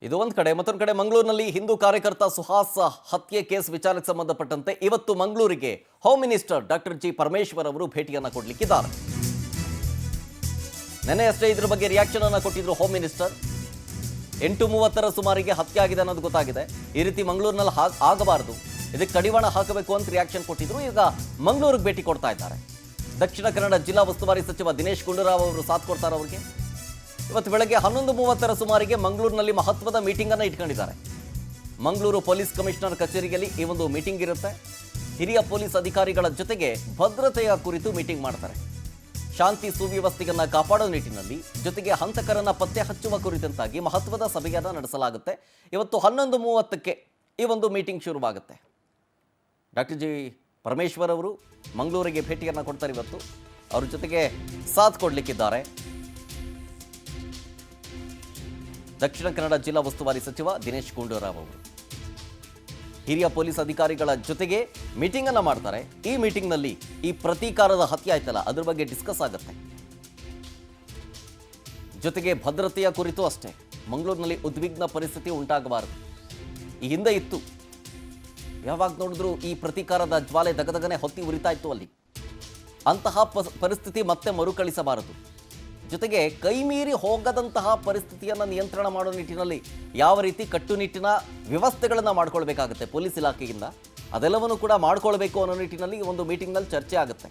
ಇದು ಒಂದು ಕಡೆ ಮತ್ತೊಂದು ಕಡೆ ಮಂಗಳೂರಿನಲ್ಲಿ ಹಿಂದೂ ಕಾರ್ಯಕರ್ತ ಸುಹಾಸ್ ಹತ್ಯೆ ಕೇಸ್ ವಿಚಾರಕ್ಕೆ ಸಂಬಂಧಪಟ್ಟಂತೆ ಇವತ್ತು ಮಂಗಳೂರಿಗೆ home minister doctor G Parameshwar ಅವರು ಭೇಟಿಯನ್ನು ಕೊಡಲಿಕ್ಕಿದ್ದಾರೆ. ನೆನ್ನೆಯಷ್ಟೇ ಇದರ ಬಗ್ಗೆ ರಿಯಾಕ್ಷನ್ ಅನ್ನು ಕೊಟ್ಟಿದ್ರು ಹೋಮ್ ಮಿನಿಸ್ಟರ್. 8:30ರ ಸುಮಾರಿಗೆ ಹತ್ಯೆ ಆಗಿದೆ ಅನ್ನೋದು ಗೊತ್ತಾಗಿದೆ. ಈ ರೀತಿ ಮಂಗಳೂರಿನಲ್ಲಿ ಆಗಬಾರದು, ಇದಕ್ಕೆ ಕಡಿವಾಣ ಹಾಕಬೇಕು ಅಂತ ರಿಯಾಕ್ಷನ್ ಕೊಟ್ಟಿದ್ರು. ಈಗ ಮಂಗಳೂರಿಗೆ ಭೇಟಿ ಕೊಡ್ತಾ ಇದ್ದಾರೆ. ದಕ್ಷಿಣ ಕನ್ನಡ ಜಿಲ್ಲಾ ಉಸ್ತುವಾರಿ ಸಚಿವ ದಿನೇಶ್ ಗುಂಡೂರಾವ್ ಅವರು ಸಾಥ್ ಕೊಡ್ತಾರೆ. ಅವರಿಗೆ ಇವತ್ತು ಬೆಳಗ್ಗೆ 11:30ರ ಸುಮಾರಿಗೆ ಮಂಗಳೂರಿನಲ್ಲಿ ಮಹತ್ವದ ಮೀಟಿಂಗ್ ಅನ್ನು ಇಟ್ಕೊಂಡಿದ್ದಾರೆ. ಮಂಗಳೂರು ಪೊಲೀಸ್ ಕಮಿಷನರ್ ಕಚೇರಿಯಲ್ಲಿ ಈ ಒಂದು ಮೀಟಿಂಗ್ ಇರುತ್ತೆ. ಹಿರಿಯ ಪೊಲೀಸ್ ಅಧಿಕಾರಿಗಳ ಜೊತೆಗೆ ಭದ್ರತೆಯ ಕುರಿತು ಮೀಟಿಂಗ್ ಮಾಡ್ತಾರೆ. ಶಾಂತಿ ಸುವ್ಯವಸ್ಥೆಯನ್ನು ಕಾಪಾಡೋ ನಿಟ್ಟಿನಲ್ಲಿ ಜೊತೆಗೆ ಹಂತಕರನ್ನ ಪತ್ತೆ ಹಚ್ಚುವ ಕುರಿತಂತಾಗಿ ಮಹತ್ವದ ಸಭೆಯನ್ನು ನಡೆಸಲಾಗುತ್ತೆ. ಇವತ್ತು 11:30ಕ್ಕೆ ಈ ಒಂದು ಮೀಟಿಂಗ್ ಶುರುವಾಗುತ್ತೆ. ಡಾಕ್ಟರ್ ಜಿ ಪರಮೇಶ್ವರ್ ಅವರು ಮಂಗಳೂರಿಗೆ ಭೇಟಿಯನ್ನು ಕೊಡ್ತಾರೆ. ಇವತ್ತು ಅವ್ರ ಜೊತೆಗೆ ಸಾಥ್ ಕೊಡಲಿಕ್ಕಿದ್ದಾರೆ ದಕ್ಷಿಣ ಕನ್ನಡ ಜಿಲ್ಲಾ ಉಸ್ತುವಾರಿ ಸಚಿವ ದಿನೇಶ್ ಗುಂಡೂರಾವ್ ಅವರು. ಹಿರಿಯ ಪೊಲೀಸ್ ಅಧಿಕಾರಿಗಳ ಜೊತೆಗೆ ಮೀಟಿಂಗ್ ಅನ್ನು ಮಾಡ್ತಾರೆ. ಈ ಮೀಟಿಂಗ್ನಲ್ಲಿ ಈ ಪ್ರತೀಕಾರದ ಹತ್ಯೆ ಆಯ್ತಲ್ಲ, ಅದ್ರ ಬಗ್ಗೆ ಡಿಸ್ಕಸ್ ಆಗುತ್ತೆ. ಜೊತೆಗೆ ಭದ್ರತೆಯ ಕುರಿತು ಅಷ್ಟೇ. ಮಂಗಳೂರಿನಲ್ಲಿ ಉದ್ವಿಗ್ನ ಪರಿಸ್ಥಿತಿ ಉಂಟಾಗಬಾರದು. ಈ ಹಿಂದೆ ಇತ್ತು, ಯಾವಾಗ ನೋಡಿದ್ರು ಈ ಪ್ರತೀಕಾರದ ಜ್ವಾಲೆ ದಗದಗನೆ ಹೊತ್ತಿ ಉರಿತಾ ಇತ್ತು ಅಲ್ಲಿ. ಅಂತಹ ಪರಿಸ್ಥಿತಿ ಮತ್ತೆ ಮರುಕಳಿಸಬಾರದು. ಜೊತೆಗೆ ಕೈಮೀರಿ ಹೋಗದಂತಹ ಪರಿಸ್ಥಿತಿಯನ್ನು ನಿಯಂತ್ರಣ ಮಾಡೋ ನಿಟ್ಟಿನಲ್ಲಿ ಯಾವ ರೀತಿ ಕಟ್ಟುನಿಟ್ಟಿನ ವ್ಯವಸ್ಥೆಗಳನ್ನು ಮಾಡ್ಕೊಳ್ಬೇಕಾಗುತ್ತೆ ಪೊಲೀಸ್ ಇಲಾಖೆಯಿಂದ, ಅದೆಲ್ಲವನ್ನು ಕೂಡ ಮಾಡ್ಕೊಳ್ಬೇಕು ಅನ್ನೋ ನಿಟ್ಟಿನಲ್ಲಿ ಒಂದು ಮೀಟಿಂಗ್ನಲ್ಲಿ ಚರ್ಚೆ ಆಗುತ್ತೆ.